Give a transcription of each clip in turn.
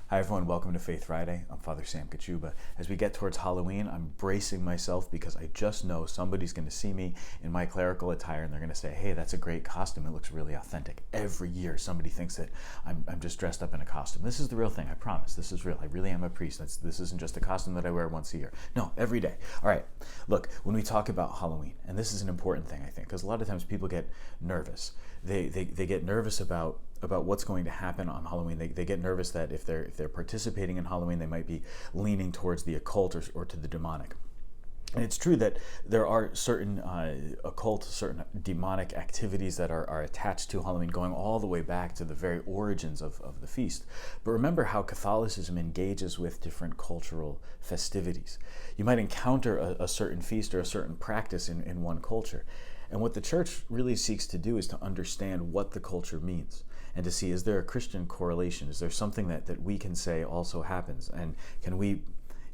Hi everyone, welcome to Faith Friday. I'm Father Sam Kachuba. As we get towards Halloween, I'm bracing myself because I just know somebody's going to see me in my clerical attire and they're going to say, hey, that's a great costume. It looks really authentic. Every year somebody thinks that I'm just dressed up in a costume. This is the real thing, I promise. This is real. I really am a priest. This isn't just a costume that I wear once a year. No, every day. All right, look, when we talk about Halloween, and this is an important thing, I think, because a lot of times people get nervous. They get nervous about what's going to happen on Halloween. They get nervous that if they're participating in Halloween, they might be leaning towards the occult or to the demonic. And it's true that there are certain occult, certain demonic activities that are attached to Halloween, going all the way back to the very origins of the feast. But remember how Catholicism engages with different cultural festivities. You might encounter a certain feast or a certain practice in one culture. And what the church really seeks to do is to understand what the culture means and to see, is there a Christian correlation? Is there something that we can say also happens? And can we,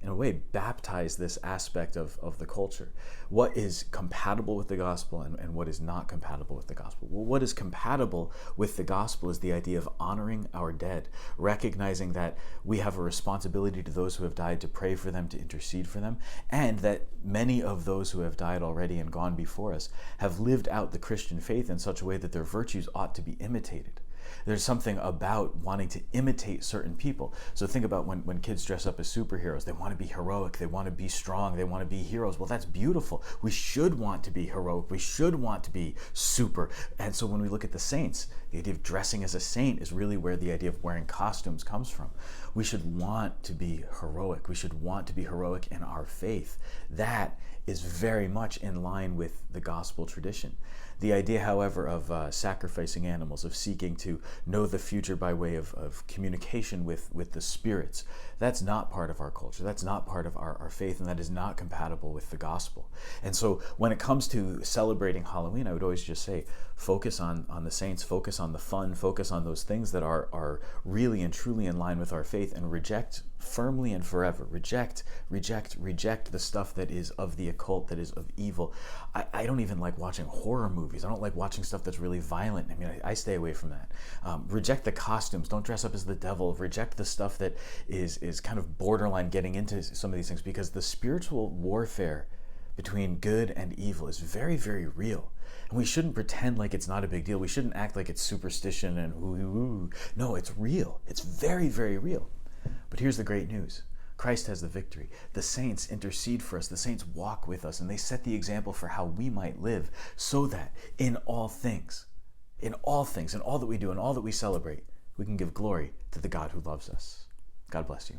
in a way, baptize this aspect of the culture? What is compatible with the gospel and what is not compatible with the gospel? Well, what is compatible with the gospel is the idea of honoring our dead, recognizing that we have a responsibility to those who have died to pray for them, to intercede for them, and that many of those who have died already and gone before us have lived out the Christian faith in such a way that their virtues ought to be imitated. There's something about wanting to imitate certain people. So think about when kids dress up as superheroes. They want to be heroic, they want to be strong, they want to be heroes. Well, that's beautiful. We should want to be heroic, we should want to be super. And so when we look at the saints, the idea of dressing as a saint is really where the idea of wearing costumes comes from. We should want to be heroic. We should want to be heroic in our faith. That is very much in line with the gospel tradition. The idea, however, of sacrificing animals, of seeking to know the future by way of communication with the spirits, that's not part of our culture. That's not part of our faith, and that is not compatible with the gospel. And so when it comes to celebrating Halloween, I would always just say, focus on the saints, focus on the fun, focus on those things that are really and truly in line with our faith, and reject firmly and forever. Reject the stuff that is of the occult, that is of evil. I don't even like watching horror movies. I don't like watching stuff that's really violent. I mean, I stay away from that. Reject the costumes. Don't dress up as the devil. Reject the stuff that is kind of borderline getting into some of these things, because the spiritual warfare between good and evil is very, very real. And we shouldn't pretend like it's not a big deal. We shouldn't act like it's superstition and woo. No, it's real. It's very, very real. But here's the great news. Christ has the victory. The saints intercede for us. The saints walk with us, and they set the example for how we might live, so that in all things, in all that we do and all that we celebrate, we can give glory to the God who loves us. God bless you.